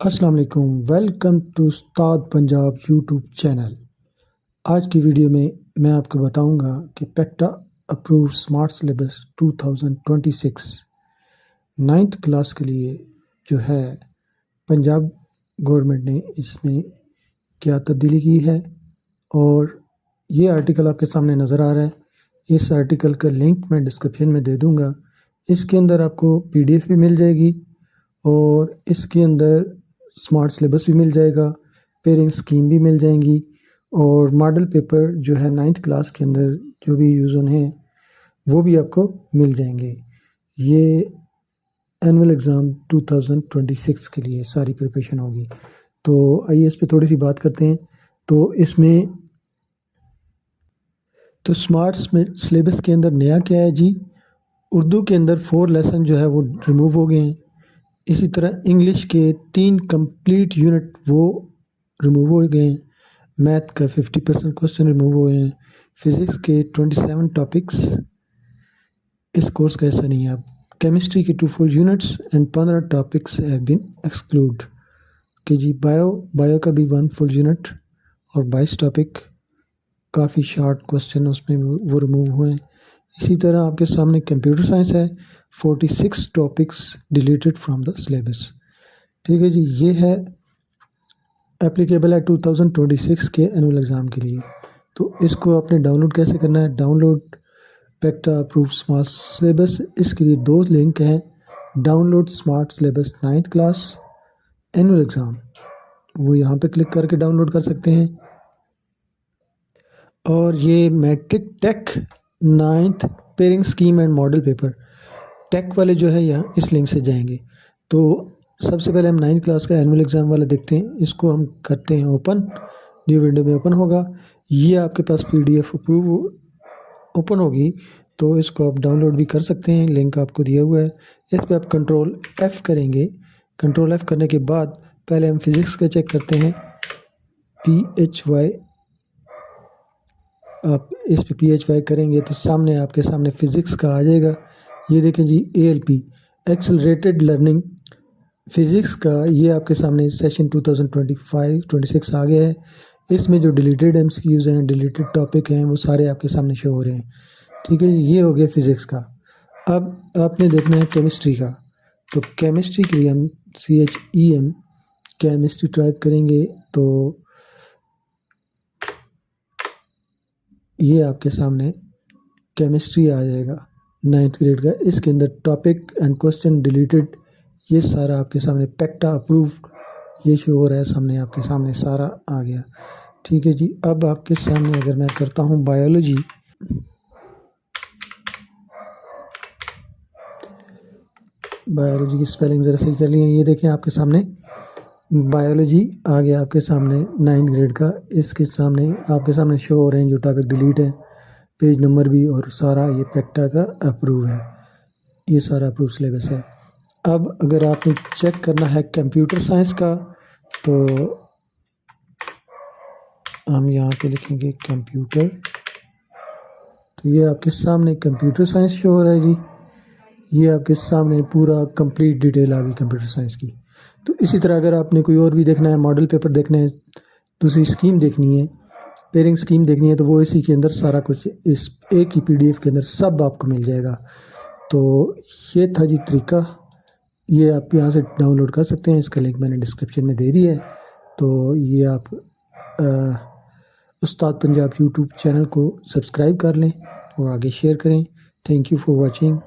अस्सलाम वालेकुम। Welcome to Ustad Punjab YouTube channel. आज की वीडियो में मैं आपको बताऊंगा कि पेक्टा approve smart syllabus 2026 ninth class के लिए जो है पंजाब गवर्नमेंट ने इसमें क्या तब्दीली की है और ये आर्टिकल आपके सामने नज़र आ रहा है। इस आर्टिकल का लिंक मैं डिस्क्रिप्शन में दे दूंगा। इसके अंदर आपको पीडीएफ भी मिल जाएगी और इसके अंदर स्मार्ट सिलेबस भी मिल जाएगा, पेयरिंग स्कीम भी मिल जाएंगी और मॉडल पेपर जो है नाइन्थ क्लास के अंदर जो भी यूज़ होने हैं वो भी आपको मिल जाएंगे। ये एनुअल एग्ज़ाम 2026 के लिए सारी प्रिपरेशन होगी। तो आइए इस पे थोड़ी सी बात करते हैं। तो इसमें तो स्मार्ट सिलेबस के अंदर नया क्या है जी, उर्दू के अंदर 4 लेसन जो है वो रिमूव हो गए हैं। इसी तरह इंग्लिश के 3 कंप्लीट यूनिट वो रिमूव हो गए हैं। मैथ का 50% क्वेश्चन रिमूव हुए हैं। फिज़िक्स के 27 टॉपिक्स इस कोर्स का ऐसा नहीं है। अब केमिस्ट्री के 2 full units and 15 topics have been exclude कि जी बायो का भी 1 फुल यूनिट और 22 टॉपिक काफ़ी शॉर्ट क्वेश्चन उसमें वो रिमूव हुए हैं। इसी तरह आपके सामने कंप्यूटर साइंस है, 46 topics deleted from the syllabus. ठीक है जी, ये है एप्लीकेबल है 2026 के एनुअल एग्ज़ाम के लिए। तो इसको आपने डाउनलोड कैसे करना है? डाउनलोड पेक्टा अप्रूव स्मार्ट सिलेबस, इसके लिए 2 लिंक हैं। Download smart syllabus 9th class annual exam, वो यहाँ पे क्लिक करके डाउनलोड कर सकते हैं। और ये मैट्रिक टेक 9th pairing scheme and model paper टेक वाले जो है यहाँ इस लिंक से जाएंगे। तो सबसे पहले हम 9th क्लास का एनुअल एग्ज़ाम वाला देखते हैं। इसको हम करते हैं ओपन, न्यू विंडो में ओपन होगा। ये आपके पास पीडीएफ अप्रूव ओपन होगी तो इसको आप डाउनलोड भी कर सकते हैं, लिंक आपको दिया हुआ है। इस पर आप कंट्रोल F करेंगे। कंट्रोल F करने के बाद पहले हम फिज़िक्स का चेक करते हैं। PHY, आप इस पे PHY करेंगे तो सामने आपके सामने फ़िज़िक्स का आ जाएगा। ये देखें जी, ALP एक्सेलरेटेड लर्निंग फिज़िक्स का ये आपके सामने सेशन 2025-26 आ गया है। इसमें जो डिलीटेड MCQs हैं, डिलीटेड टॉपिक हैं, वो सारे आपके सामने शो हो रहे हैं। ठीक है, ये हो गया फिज़िक्स का। अब आपने देखना है केमिस्ट्री का। तो केमिस्ट्री के लिए हम CHEM केमिस्ट्री टाइप करेंगे तो ये आपके सामने केमिस्ट्री आ जाएगा 9th ग्रेड का। इसके अंदर टॉपिक एंड क्वेश्चन डिलीटेड, ये सारा आपके सामने पेक्टा अप्रूव ये शो हो रहा है सामने, आपके सामने सारा आ गया। ठीक है जी, अब आपके सामने अगर मैं करता हूँ बायोलॉजी, की स्पेलिंग ज़रा सही कर लिए। ये देखें आपके सामने बायोलॉजी आ गया आपके सामने 9th ग्रेड का। इसके सामने आपके सामने शो हो रहे हैं जो टॉपिक डिलीट है, पेज नंबर भी, और सारा ये पेक्टा का अप्रूव है। ये सारा अप्रूव सिलेबस है। अब अगर आपने चेक करना है कंप्यूटर साइंस का तो हम यहाँ पे लिखेंगे कंप्यूटर। तो ये आपके सामने कंप्यूटर साइंस शो हो रहा है जी। ये आपके सामने पूरा कंप्लीट डिटेल आ गई कंप्यूटर साइंस की। तो इसी तरह अगर आपने कोई और भी देखना है, मॉडल पेपर देखना है, दूसरी स्कीम देखनी है, पेयरिंग स्कीम देखनी है, तो वो इसी के अंदर सारा कुछ इस एक ही PDF के अंदर सब आपको मिल जाएगा। तो ये था जी तरीका, ये आप यहाँ से डाउनलोड कर सकते हैं। इसका लिंक मैंने डिस्क्रिप्शन में दे दिया है। तो ये आप उस्ताद पंजाब यूट्यूब चैनल को सब्सक्राइब कर लें और आगे शेयर करें। Thank you for watching.